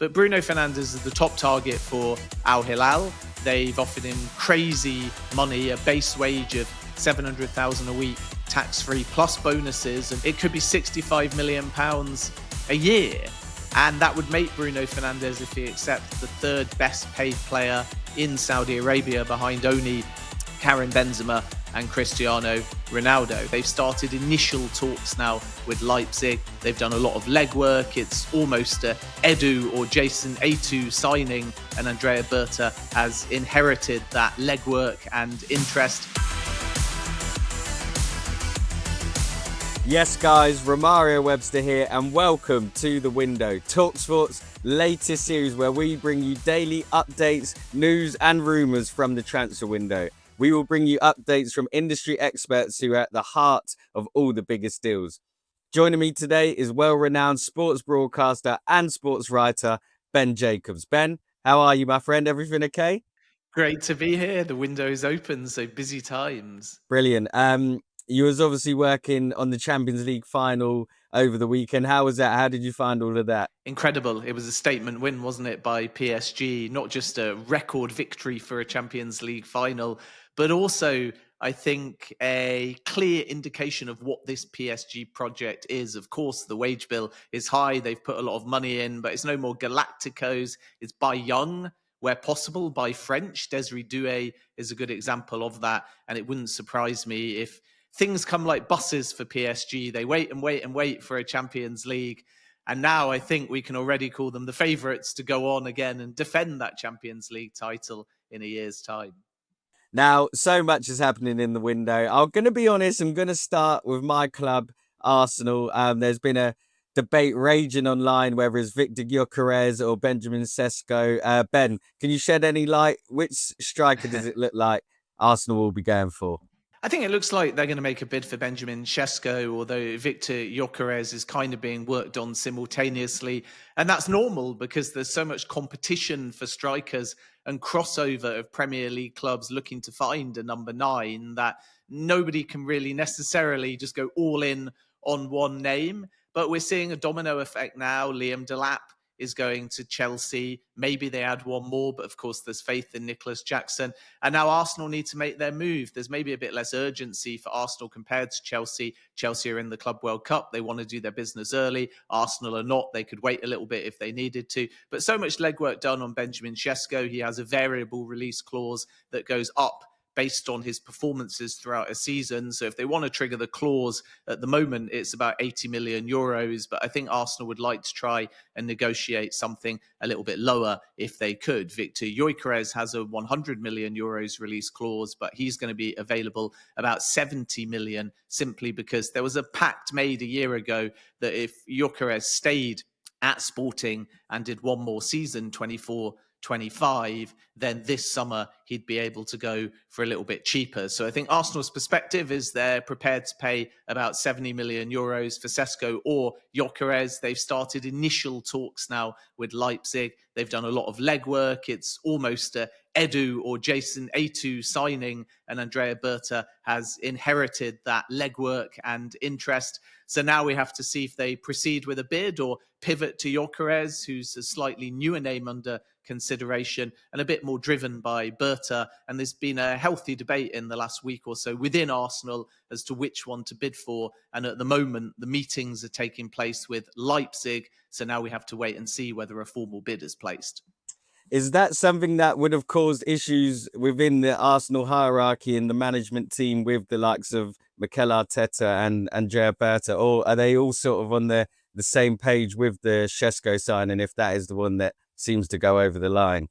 But Bruno Fernandes is the top target for Al-Hilal. They've offered him crazy money, a base wage of 700,000 a week, tax-free, plus bonuses. And it could be £65 million a year. And that would make Bruno Fernandes, if he accepts, the third best paid player in Saudi Arabia behind only Karim Benzema and Cristiano Ronaldo. They've started initial talks now with Leipzig. They've done a lot of legwork. It's almost a Edu or Jason Atu signing, and Andrea Berta has inherited that legwork and interest. Yes, guys, Romario Webster here, and welcome to The Window, talkSPORT's latest series where we bring you daily updates, news and rumours from the transfer window. We will bring you updates from industry experts who are at the heart of all the biggest deals. Joining me today is well-renowned sports broadcaster and sports writer, Ben Jacobs. Ben, how are you, my friend? Everything okay? Great to be here. The window is open, so busy times. Brilliant. You was obviously working on the Champions League final over the weekend. How was that? How did you find all of that? Incredible. It was a statement win, wasn't it, by PSG? Not just a record victory for a Champions League final, but also, I think, a clear indication of what this PSG project is. Of course, the wage bill is high. They've put a lot of money in, but it's no more Galacticos. It's by young, where possible, by French. Desiree Doué is a good example of that. And it wouldn't surprise me if things come like buses for PSG. They wait and wait and wait for a Champions League. And now I think we can already call them the favourites to go on again and defend that Champions League title in a year's time. Now, so much is happening in the window. I'm going to be honest, I'm going to start with my club, Arsenal. There's been a debate raging online whether it's Viktor Gyokeres or Benjamin Sesko. Ben, can you shed any light? Which striker does it look like Arsenal will be going for? I think it looks like they're going to make a bid for Benjamin Sesko, although Viktor Gyokeres is kind of being worked on simultaneously. And that's normal because there's so much competition for strikers and crossover of Premier League clubs looking to find a number 9 that nobody can really necessarily just go all in on one name. But we're seeing a domino effect now. Liam Delap is going to Chelsea. Maybe they add one more, but of course there's faith in Nicholas Jackson. And now Arsenal need to make their move. There's maybe a bit less urgency for Arsenal compared to Chelsea. Chelsea are in the Club World Cup. They want to do their business early. Arsenal are not. They could wait a little bit if they needed to. But so much legwork done on Benjamin Sesko. He has a variable release clause that goes up based on his performances throughout a season. So if they want to trigger the clause, at the moment, it's about 80 million euros. But I think Arsenal would like to try and negotiate something a little bit lower if they could. Viktor Gyokeres has a 100 million euros release clause, but he's going to be available about 70 million simply because there was a pact made a year ago that if Gyokeres stayed at Sporting and did one more season, 24-25, then this summer he'd be able to go for a little bit cheaper. So I think Arsenal's perspective is they're prepared to pay about 70 million euros for Sesko or Gyokeres. They've started initial talks now with Leipzig. They've done a lot of legwork. It's almost a Edu or Jason Atu signing, and Andrea Berta has inherited that legwork and interest. So now we have to see if they proceed with a bid or pivot to Gyokeres, who's a slightly newer name under consideration and a bit more driven by Berta. And there's been a healthy debate in the last week or so within Arsenal as to which one to bid for. And at the moment, the meetings are taking place with Leipzig. So now we have to wait and see whether a formal bid is placed. Is that something that would have caused issues within the Arsenal hierarchy and the management team with the likes of Mikel Arteta and Andrea Berta? Or are they all sort of on the same page with the Sesko signing, if that is the one that seems to go over the line?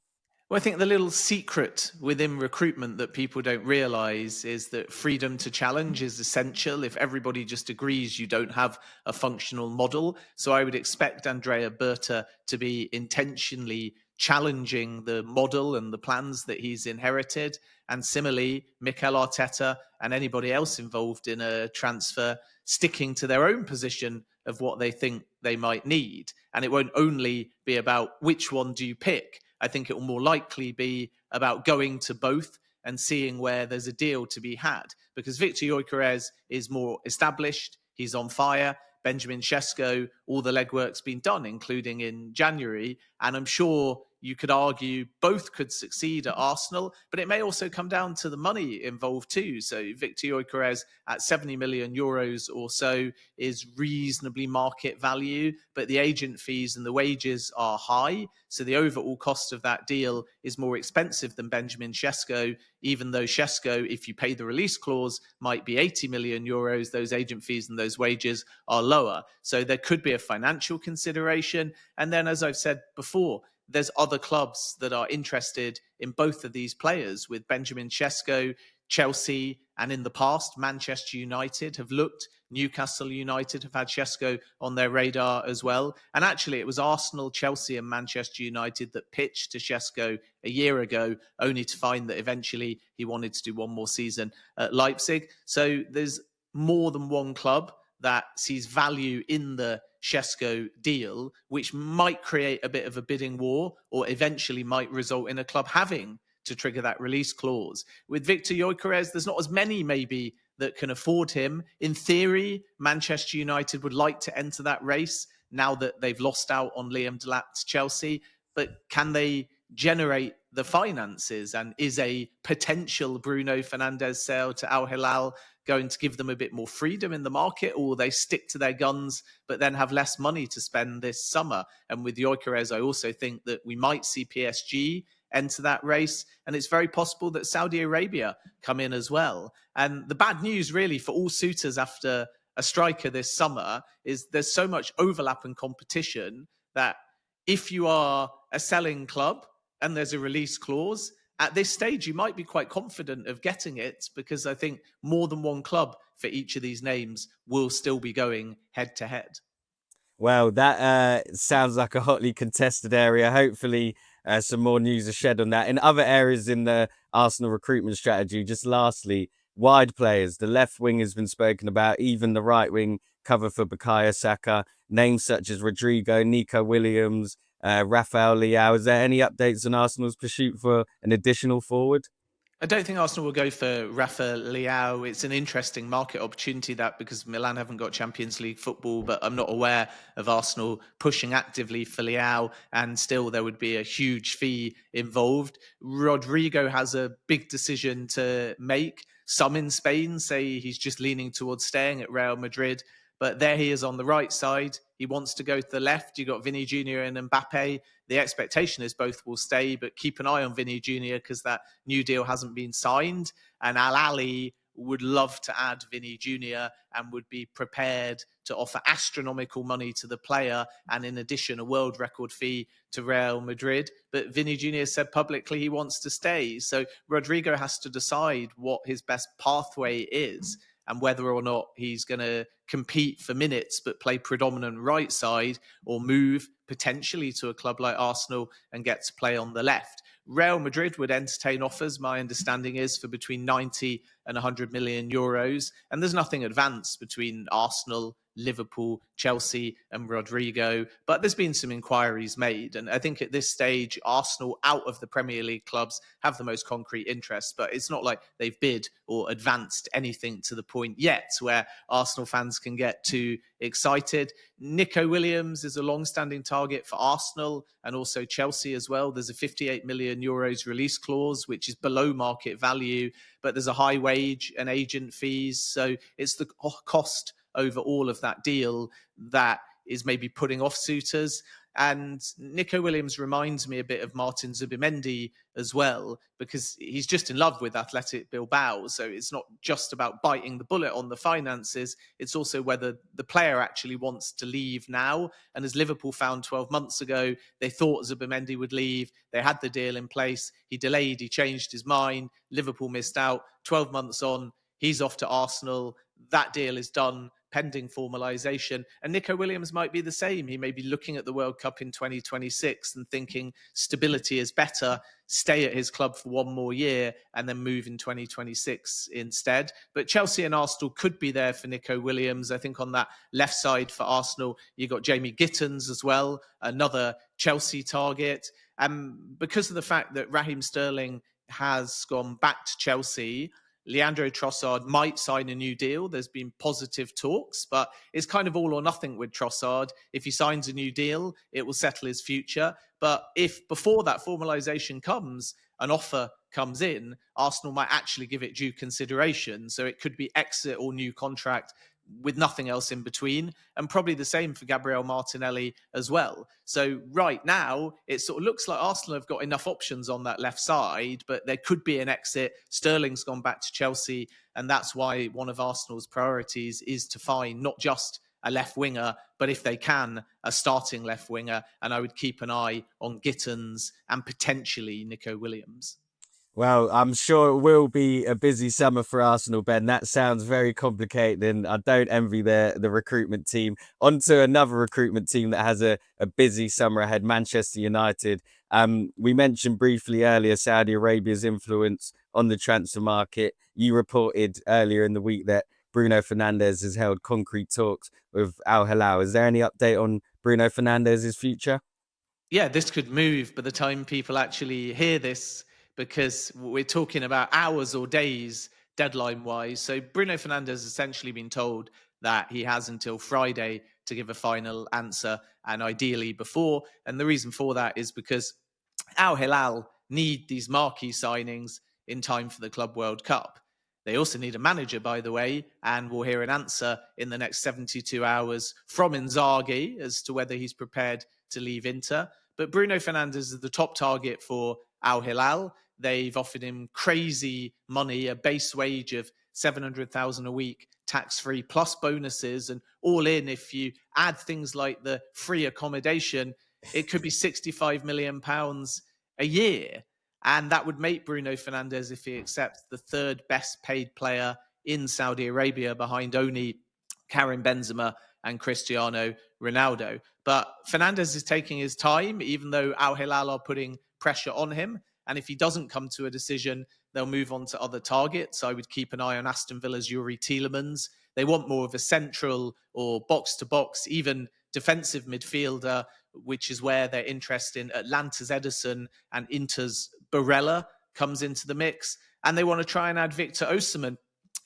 Well, I think the little secret within recruitment that people don't realize is that freedom to challenge is essential. If everybody just agrees, you don't have a functional model. So I would expect Andrea Berta to be intentionally challenging the model and the plans that he's inherited. And similarly, Mikel Arteta and anybody else involved in a transfer sticking to their own position of what they think they might need. And it won't only be about which one do you pick. I think it will more likely be about going to both and seeing where there's a deal to be had. Because Viktor Gyokeres is more established, he's on fire. Benjamin Sesko, all the legwork's been done, including in January. And I'm sure you could argue both could succeed at Arsenal, but it may also come down to the money involved too. So Viktor Gyokeres at 70 million euros or so is reasonably market value, but the agent fees and the wages are high. So the overall cost of that deal is more expensive than Benjamin Sesko, even though Sesko, if you pay the release clause, might be 80 million euros. Those agent fees and those wages are lower. So there could be a financial consideration. And then, as I've said before, there's other clubs that are interested in both of these players. With Benjamin Sesko, Chelsea, and in the past, Manchester United have looked. Newcastle United have had Sesko on their radar as well. And actually, it was Arsenal, Chelsea, and Manchester United that pitched to Sesko a year ago, only to find that eventually he wanted to do one more season at Leipzig. So there's more than one club that sees value in the Sesko deal, which might create a bit of a bidding war or eventually might result in a club having to trigger that release clause. With Viktor Gyokeres, there's not as many maybe that can afford him. In theory, Manchester United would like to enter that race now that they've lost out on Liam Delap to Chelsea, but can they generate the finances? And is a potential Bruno Fernandes sale to Al-Hilal going to give them a bit more freedom in the market, or will they stick to their guns but then have less money to spend this summer? And with Gyokeres, I also think that we might see PSG enter that race, and it's very possible that Saudi Arabia come in as well. And the bad news really for all suitors after a striker this summer is there's so much overlap and competition that if you are a selling club and there's a release clause, at this stage, you might be quite confident of getting it, because I think more than one club for each of these names will still be going head to head. Well, that sounds like a hotly contested area. Hopefully, some more news is shed on that. In other areas in the Arsenal recruitment strategy, just lastly, wide players. The left wing has been spoken about, even the right wing cover for Bukayo Saka. Names such as Rodrigo, Nico Williams, Rafael Leao. Is there any updates on Arsenal's pursuit for an additional forward? I don't think Arsenal will go for Rafa Leao. It's an interesting market opportunity, that, because Milan haven't got Champions League football, but I'm not aware of Arsenal pushing actively for Leao, and still there would be a huge fee involved. Rodrigo has a big decision to make. Some in Spain say he's just leaning towards staying at Real Madrid, but there he is on the right side. He wants to go to the left. You got Vinny Jr. and Mbappe. The expectation is both will stay, but keep an eye on Vinny Jr. because that new deal hasn't been signed. And Al-Ahly would love to add Vinny Jr. and would be prepared to offer astronomical money to the player, and in addition, a world record fee to Real Madrid. But Vinny Jr. said publicly he wants to stay. So Rodrigo has to decide what his best pathway is, and whether or not he's going to compete for minutes but play predominant right side, or move potentially to a club like Arsenal and get to play on the left. Real Madrid would entertain offers, my understanding is, for between 90 and 100 million euros. And there's nothing advanced between Arsenal, Liverpool, Chelsea and Rodrigo. But there's been some inquiries made. And I think at this stage, Arsenal, out of the Premier League clubs, have the most concrete interest. But it's not like they've bid or advanced anything to the point yet where Arsenal fans can get too excited. Nico Williams is a long-standing target for Arsenal and also Chelsea as well. There's a 58 million euros release clause, which is below market value, but there's a high wage and agent fees. So it's the cost over all of that deal that is maybe putting off suitors. And Nico Williams reminds me a bit of Martin Zubimendi as well, because he's just in love with Athletic Bilbao. So it's not just about biting the bullet on the finances. It's also whether the player actually wants to leave now. And as Liverpool found 12 months ago, they thought Zubimendi would leave. They had the deal in place. He delayed. He changed his mind. Liverpool missed out. 12 months on, he's off to Arsenal. That deal is done, pending formalisation. And Nico Williams might be the same. He may be looking at the World Cup in 2026 and thinking stability is better, stay at his club for one more year and then move in 2026 instead. But Chelsea and Arsenal could be there for Nico Williams. I think on that left side for Arsenal, you got Jamie Gittens as well, another Chelsea target. And because of the fact that Raheem Sterling has gone back to Chelsea, Leandro Trossard might sign a new deal. There's been positive talks, but it's kind of all or nothing with Trossard. If he signs a new deal, it will settle his future. But if before that formalisation comes, an offer comes in, Arsenal might actually give it due consideration. So it could be exit or new contract with nothing else in between, and probably the same for Gabriel Martinelli as well. So right now, it sort of looks like Arsenal have got enough options on that left side, but there could be an exit. Sterling's gone back to Chelsea, and that's why one of Arsenal's priorities is to find not just a left winger, but if they can, a starting left winger. And I would keep an eye on Gittins and potentially Nico Williams. Well, I'm sure it will be a busy summer for Arsenal, Ben. That sounds very complicated, and I don't envy the recruitment team. On to another recruitment team that has a busy summer ahead, Manchester United. We mentioned briefly earlier Saudi Arabia's influence on the transfer market. You reported earlier in the week that Bruno Fernandes has held concrete talks with Al-Hilal. Is there any update on Bruno Fernandes' future? Yeah, this could move by the time people actually hear this, because we're talking about hours or days deadline wise. So Bruno Fernandes has essentially been told that he has until Friday to give a final answer, and ideally before. And the reason for that is because Al Hilal need these marquee signings in time for the Club World Cup. They also need a manager, by the way, and we'll hear an answer in the next 72 hours from Inzaghi as to whether he's prepared to leave Inter. But Bruno Fernandes is the top target for Al Hilal. They've offered him crazy money, a base wage of 700,000 a week, tax-free, plus bonuses, and all in, if you add things like the free accommodation, it could be £65 million a year. And that would make Bruno Fernandes, if he accepts, the third best paid player in Saudi Arabia behind only Karim Benzema and Cristiano Ronaldo. But Fernandes is taking his time, even though Al Hilal are putting pressure on him. And if he doesn't come to a decision, they'll move on to other targets. I would keep an eye on Aston Villa's Yuri Tielemans. They want more of a central or box-to-box, even defensive midfielder, which is where their interest in Atlanta's Ederson and Inter's Barella comes into the mix. And they want to try and add Victor Osimhen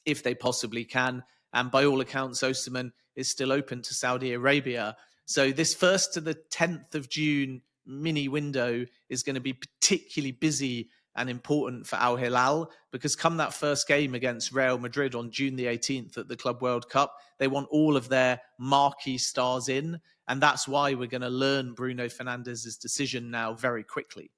if they possibly can. And by all accounts, Osimhen is still open to Saudi Arabia. So this 1st to the 10th of June mini window is going to be particularly busy and important for Al Hilal, because come that first game against Real Madrid on June the 18th at the Club World Cup, they want all of their marquee stars in. And that's why we're going to learn Bruno Fernandes' decision now very quickly.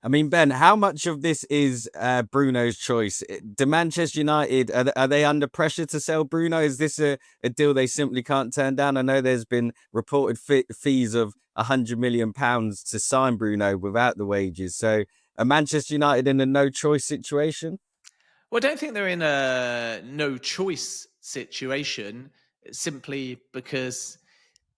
I mean, Ben, how much of this is Bruno's choice? Do Manchester United, are they under pressure to sell Bruno? Is this a deal they simply can't turn down? I know there's been reported fees of £100 million to sign Bruno without the wages. So are Manchester United in a no-choice situation? Well, I don't think they're in a no-choice situation, simply because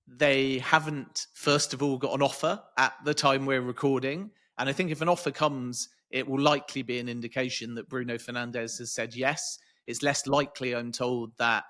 they haven't, first of all, got an offer at the time we're recording. And I think if an offer comes, it will likely be an indication that Bruno Fernandes has said yes. It's less likely, I'm told, that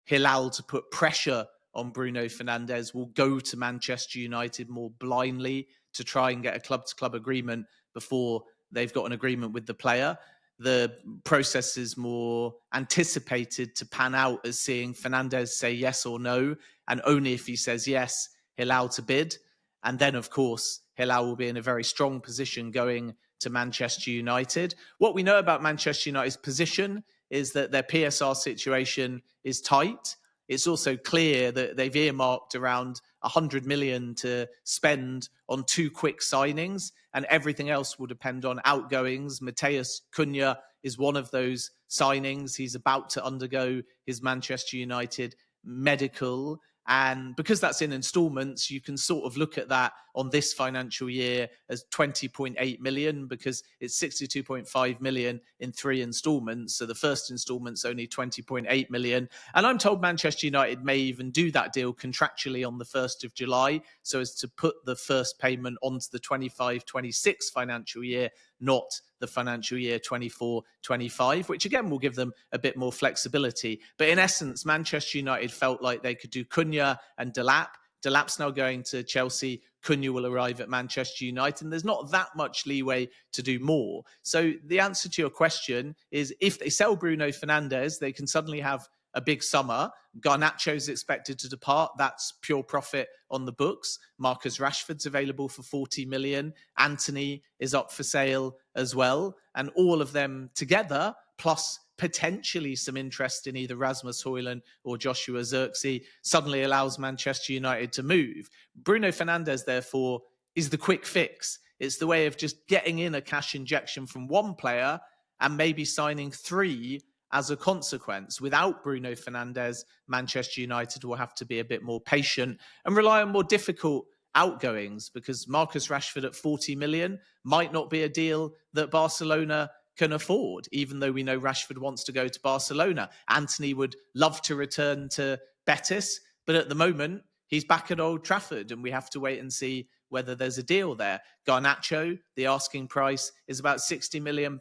Hilal, to put pressure on Bruno Fernandes, will go to Manchester United more blindly to try and get a club-to-club agreement before they've got an agreement with the player. The process is more anticipated to pan out as seeing Fernandes say yes or no, and only if he says yes, Hilal to bid. And then, of course, Hilal will be in a very strong position going to Manchester United. What we know about Manchester United's position is that their PSR situation is tight. It's also clear that they've earmarked around 100 million to spend on 2 quick signings, and everything else will depend on outgoings. Mateus Cunha is one of those signings. He's about to undergo his Manchester United medical. And because that's in installments, you can sort of look at that on this financial year as 20.8 million, because it's 62.5 million in 3 installments. So the first installment's only 20.8 million. And I'm told Manchester United may even do that deal contractually on the 1st of July, so as to put the first payment onto the 25-26 financial year, not the financial year 24-25, which again will give them a bit more flexibility. But in essence, Manchester United felt like they could do Cunha and Delap Delap's now going to Chelsea. Cunha will arrive at Manchester United. And there's not that much leeway to do more. So the answer to your question is, if they sell Bruno Fernandes, they can suddenly have a big summer. Garnacho's expected to depart. That's pure profit on the books. Marcus Rashford's available for 40 million. Antony is up for sale as well. And all of them together, plus potentially some interest in either Rasmus Højlund or Joshua Zirkzee, suddenly allows Manchester United to move. Bruno Fernandes, therefore, is the quick fix. It's the way of just getting in a cash injection from one player and maybe signing three as a consequence. Without Bruno Fernandes, Manchester United will have to be a bit more patient and rely on more difficult outgoings, because Marcus Rashford at 40 million might not be a deal that Barcelona can afford, even though we know Rashford wants to go to Barcelona. Antony would love to return to Betis, but at the moment, he's back at Old Trafford, and we have to wait and see whether there's a deal there. Garnacho, the asking price is about £60 million.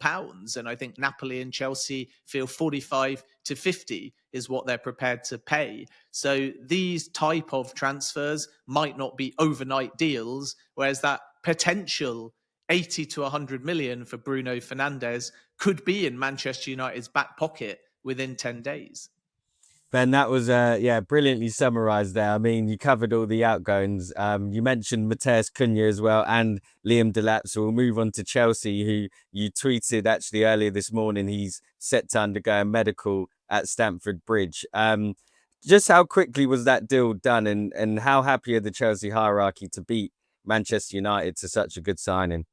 And I think Napoli and Chelsea feel 45 to 50 is what they're prepared to pay. So these type of transfers might not be overnight deals, whereas that potential 80 to 100 million for Bruno Fernandes could be in Manchester United's back pocket within 10 days. Ben, that was brilliantly summarised there. I mean, you covered all the outgoings. You mentioned Matheus Cunha as well and Liam Delap. So we'll move on to Chelsea, who you tweeted actually earlier this morning. He's set to undergo a medical at Stamford Bridge. Just how quickly was that deal done, and how happy are the Chelsea hierarchy to beat Manchester United to such a good signing?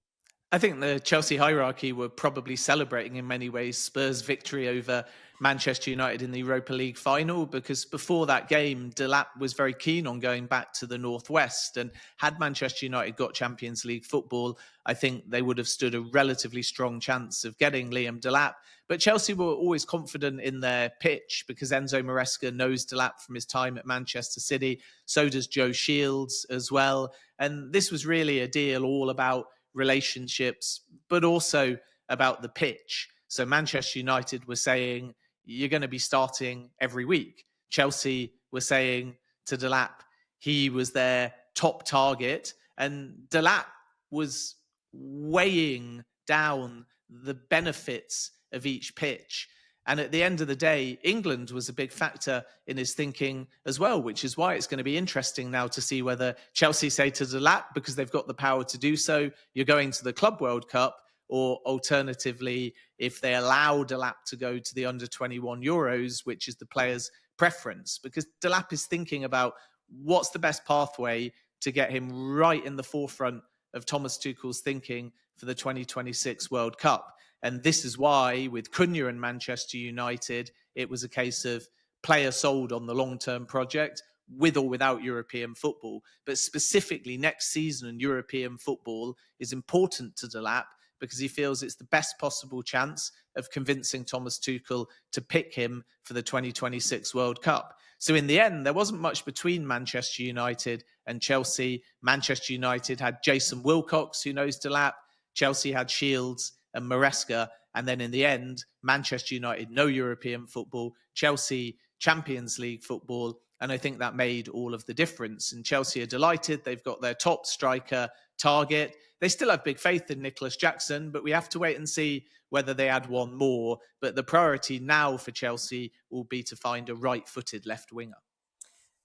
I think the Chelsea hierarchy were probably celebrating in many ways Spurs' victory over Manchester United in the Europa League final, because before that game, Delap was very keen on going back to the Northwest. And had Manchester United got Champions League football, I think they would have stood a relatively strong chance of getting Liam Delap. But Chelsea were always confident in their pitch, because Enzo Maresca knows Delap from his time at Manchester City. So does Joe Shields as well. And this was really a deal all about relationships, but also about the pitch. So Manchester United were saying, you're going to be starting every week. Chelsea were saying to Delap, he was their top target. And Delap was weighing down the benefits of each pitch. And at the end of the day, England was a big factor in his thinking as well, which is why it's going to be interesting now to see whether Chelsea say to Delap, because they've got the power to do so, you're going to the Club World Cup, or alternatively, if they allow Delap to go to the under-21 Euros, which is the player's preference, because Delap is thinking about what's the best pathway to get him right in the forefront of Thomas Tuchel's thinking for the 2026 World Cup. And this is why, with Cunha and Manchester United, it was a case of player sold on the long-term project, with or without European football. But specifically next season, and European football is important to Delap, because he feels it's the best possible chance of convincing Thomas Tuchel to pick him for the 2026 World Cup. So in the end, there wasn't much between Manchester United and Chelsea. Manchester United had Jason Wilcox, who knows Delap. Chelsea had Shields and Maresca. And then in the end, Manchester United, no European football. Chelsea, Champions League football. And I think that made all of the difference. And Chelsea are delighted. They've got their top striker target. They still have big faith in Nicholas Jackson, but we have to wait and see whether they add one more. But the priority now for Chelsea will be to find a right-footed left winger.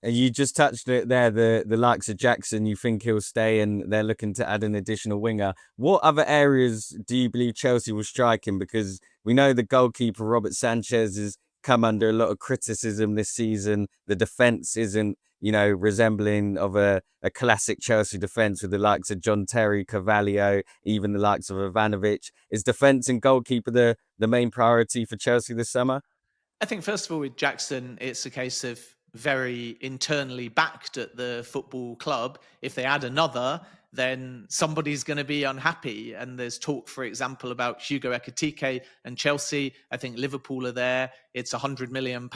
And you just touched it there, the likes of Jackson, you think he'll stay, and they're looking to add an additional winger. What other areas do you believe Chelsea will strike in? Because we know the goalkeeper, Robert Sanchez, has come under a lot of criticism this season. The defence isn't, resembling of a classic Chelsea defence with the likes of John Terry, Carvalho, even the likes of Ivanovic. Is defence and goalkeeper the main priority for Chelsea this summer? I think, first of all, with Jackson, it's a case of very internally backed at the football club. If they add another, then somebody's going to be unhappy. And there's talk, for example, about Hugo Ekitike and Chelsea. I think Liverpool are there. It's £100 million,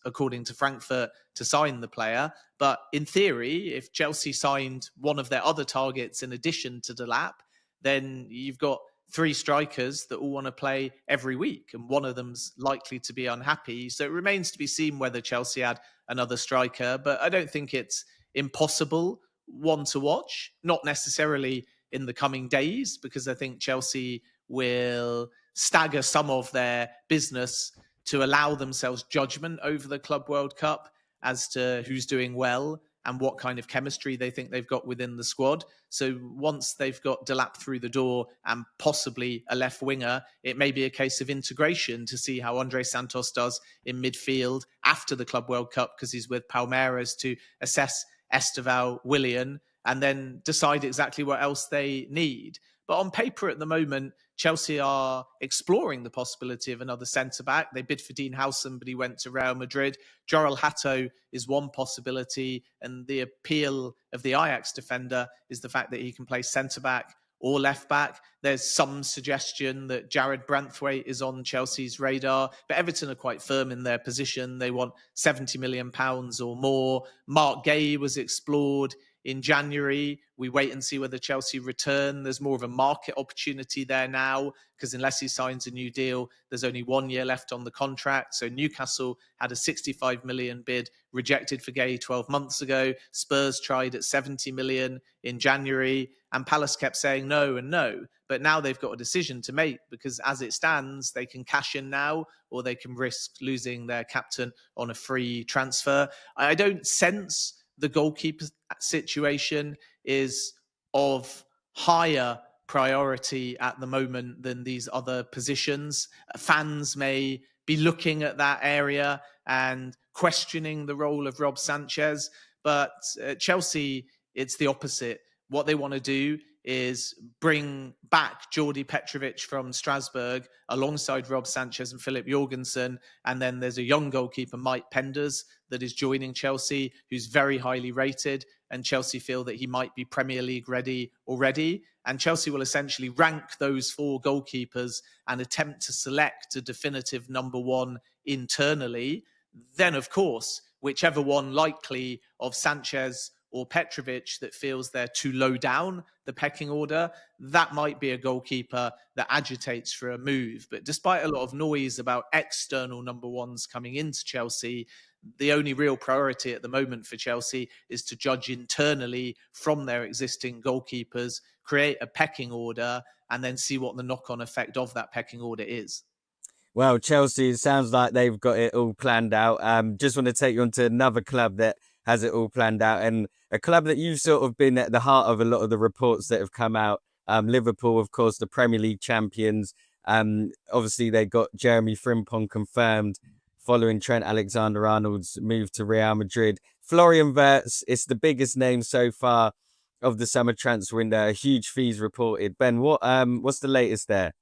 according to Frankfurt, to sign the player. But in theory, if Chelsea signed one of their other targets in addition to Delap, then you've got three strikers that all want to play every week, and one of them's likely to be unhappy. So it remains to be seen whether Chelsea add another striker, but I don't think it's impossible one to watch, not necessarily in the coming days, because I think Chelsea will stagger some of their business to allow themselves judgment over the Club World Cup as to who's doing well and what kind of chemistry they think they've got within the squad. So once they've got Delap through the door and possibly a left winger, it may be a case of integration to see how Andre Santos does in midfield after the Club World Cup, because he's with Palmeiras, to assess Esteval, Willian, and then decide exactly what else they need. But on paper at the moment, Chelsea are exploring the possibility of another centre-back. They bid for Dean Howson, but he went to Real Madrid. Jorel Hato is one possibility, and the appeal of the Ajax defender is the fact that he can play centre-back or left-back. There's some suggestion that Jared Branthwaite is on Chelsea's radar, but Everton are quite firm in their position. They want £70 million or more. Mark Gay was explored in January. We wait and see whether Chelsea return. There's more of a market opportunity there now, because unless he signs a new deal, there's only 1 year left on the contract. So Newcastle had a 65 million bid rejected for Gay 12 months ago. Spurs tried at 70 million in January, and Palace kept saying no and no. But now they've got a decision to make, because as it stands, they can cash in now, or they can risk losing their captain on a free transfer. I don't sense the goalkeeper situation is of higher priority at the moment than these other positions. Fans may be looking at that area and questioning the role of Rob Sanchez, but Chelsea, it's the opposite. What they want to do is bring back Jordi Petrovic from Strasbourg alongside Rob Sanchez and Philip Jorgensen. And then there's a young goalkeeper, Mike Penders, that is joining Chelsea, who's very highly rated. And Chelsea feel that he might be Premier League ready already. And Chelsea will essentially rank those four goalkeepers and attempt to select a definitive number one internally. Then, of course, whichever one likely of Sanchez or Petrovic that feels they're too low down the pecking order, that might be a goalkeeper that agitates for a move. But despite a lot of noise about external number ones coming into Chelsea, the only real priority at the moment for Chelsea is to judge internally from their existing goalkeepers, create a pecking order, and then see what the knock-on effect of that pecking order is. Well, Chelsea, it sounds like they've got it all planned out. Just want to take you on to another club that has it all planned out, and a club that you've sort of been at the heart of a lot of the reports that have come out. Liverpool, of course, the Premier League champions. Obviously, they got Jeremy Frimpong confirmed following Trent Alexander-Arnold's move to Real Madrid. Florian Wirtz, it's the biggest name so far of the summer transfer window. Huge fees reported. Ben, what's the latest there?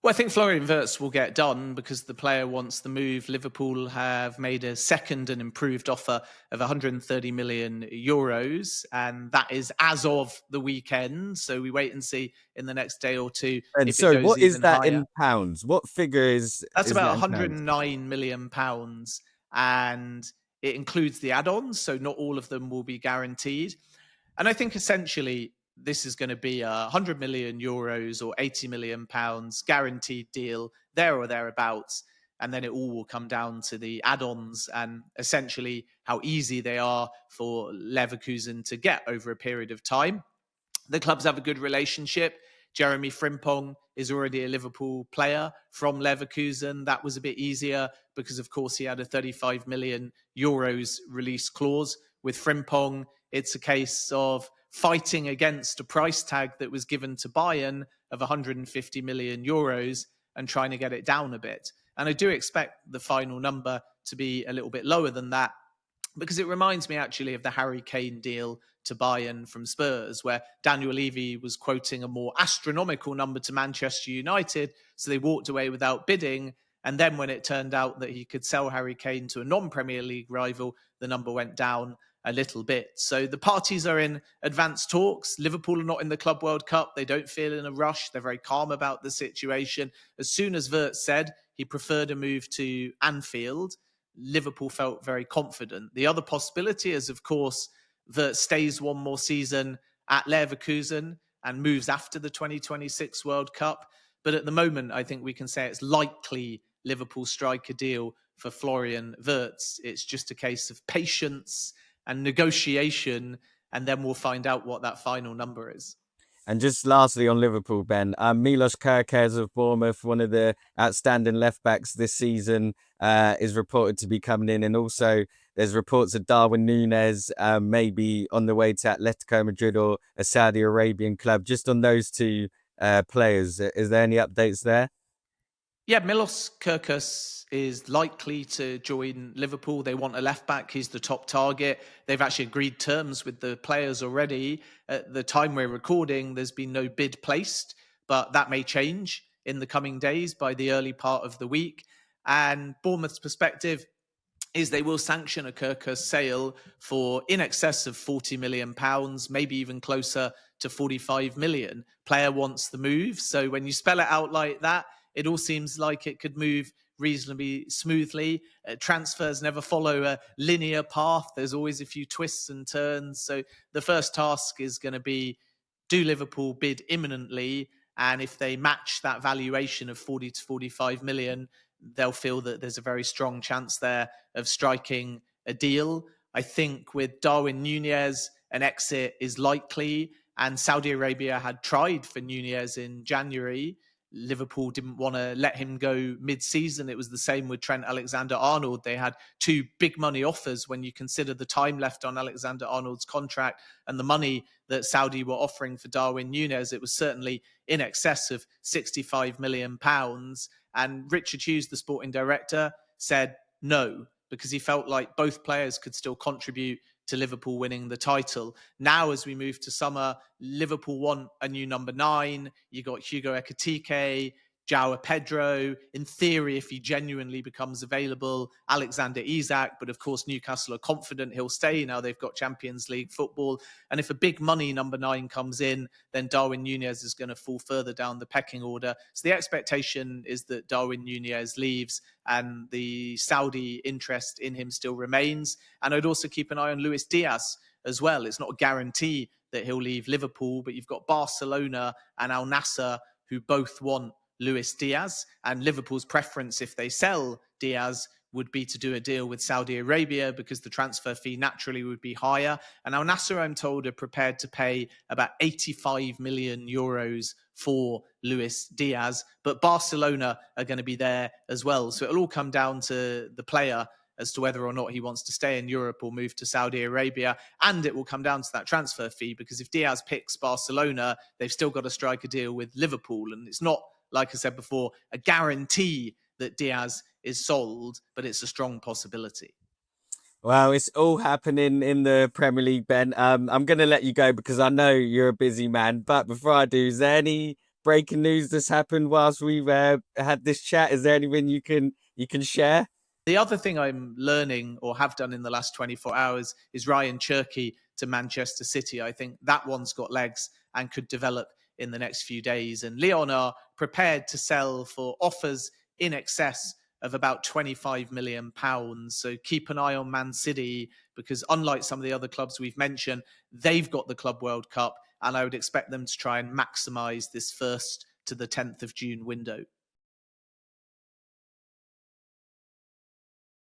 Well, I think Florian Wirtz will get done because the player wants the move. Liverpool have made a second and improved offer of 130 million euros, and that is as of the weekend. So we wait and see in the next day or two. And so, what is that in pounds? What figure is that's is about that 109 million pounds, and it includes the add-ons. So not all of them will be guaranteed. And I think essentially this is going to be a 100 million euros or 80 million pounds guaranteed deal there or thereabouts. And then it all will come down to the add-ons and essentially how easy they are for Leverkusen to get over a period of time. The clubs have a good relationship. Jeremy Frimpong is already a Liverpool player from Leverkusen. That was a bit easier because, of course, he had a 35 million euros release clause. With Frimpong, it's a case of fighting against a price tag that was given to Bayern of 150 million euros and trying to get it down a bit. And I do expect the final number to be a little bit lower than that, because it reminds me actually of the Harry Kane deal to Bayern from Spurs, where Daniel Levy was quoting a more astronomical number to Manchester United, so they walked away without bidding. And then when it turned out that he could sell Harry Kane to a non-Premier League rival, the number went down a little bit. So the parties are in advanced talks. Liverpool are not in the Club World Cup. They don't feel in a rush. They're very calm about the situation. As soon as Wirtz said he preferred a move to Anfield, Liverpool felt very confident. The other possibility is, of course, Wirtz stays one more season at Leverkusen and moves after the 2026 World Cup. But at the moment, I think we can say it's likely Liverpool strike a deal for Florian Wirtz. It's just a case of patience and negotiation, and then we'll find out what that final number is. And just lastly on Liverpool, Ben, Milos Kerkez of Bournemouth, one of the outstanding left backs this season, is reported to be coming in. And also there's reports of Darwin Núñez maybe on the way to Atletico Madrid or a Saudi Arabian club. Just on those two players, is there any updates there? Yeah, Milos Kerkez is likely to join Liverpool. They want a left back. He's the top target. They've actually agreed terms with the players already. At the time we're recording, there's been no bid placed, but that may change in the coming days by the early part of the week. And Bournemouth's perspective is they will sanction a Kerkez sale for in excess of £40 million, maybe even closer to 45 million. Player wants the move. So when you spell it out like that, it all seems like it could move reasonably smoothly. Transfers never follow a linear path. There's always a few twists and turns. So the first task is going to be, do Liverpool bid imminently? And if they match that valuation of 40 to 45 million, they'll feel that there's a very strong chance there of striking a deal. I think with Darwin Núñez, an exit is likely. And Saudi Arabia had tried for Núñez in January. Liverpool didn't want to let him go mid-season. It was the same with Trent Alexander-Arnold. They had two big money offers when you consider the time left on Alexander-Arnold's contract and the money that Saudi were offering for Darwin Núñez. It was certainly in excess of £65 million. And Richard Hughes, the sporting director, said no, because he felt like both players could still contribute to Liverpool winning the title. Now, as we move to summer, Liverpool want a new number 9. You got Hugo Ekitike, João Pedro. In theory, if he genuinely becomes available, Alexander Isak. But of course, Newcastle are confident he'll stay. Now they've got Champions League football. And if a big money number 9 comes in, then Darwin Núñez is going to fall further down the pecking order. So the expectation is that Darwin Núñez leaves and the Saudi interest in him still remains. And I'd also keep an eye on Luis Diaz as well. It's not a guarantee that he'll leave Liverpool, but you've got Barcelona and Al Nassr who both want Luis Diaz, and Liverpool's preference if they sell Diaz would be to do a deal with Saudi Arabia because the transfer fee naturally would be higher. And Al Nassr, I'm told, are prepared to pay about 85 million euros for Luis Diaz, but Barcelona are going to be there as well. So it'll all come down to the player as to whether or not he wants to stay in Europe or move to Saudi Arabia. And it will come down to that transfer fee, because if Diaz picks Barcelona, they've still got to strike a deal with Liverpool. And it's not, like I said before, a guarantee that Diaz is sold, but it's a strong possibility. Well, it's all happening in the Premier League, Ben. I'm going to let you go because I know you're a busy man. But before I do, is there any breaking news that's happened whilst we've had this chat? Is there anything you can share? The other thing I'm learning, or have done in the last 24 hours, is Ryan Cherki to Manchester City. I think that one's got legs and could develop in the next few days. And Lyon are prepared to sell for offers in excess of about £25 million. So keep an eye on Man City, because unlike some of the other clubs we've mentioned, they've got the Club World Cup, and I would expect them to try and maximise this 1st to the 10th of June window.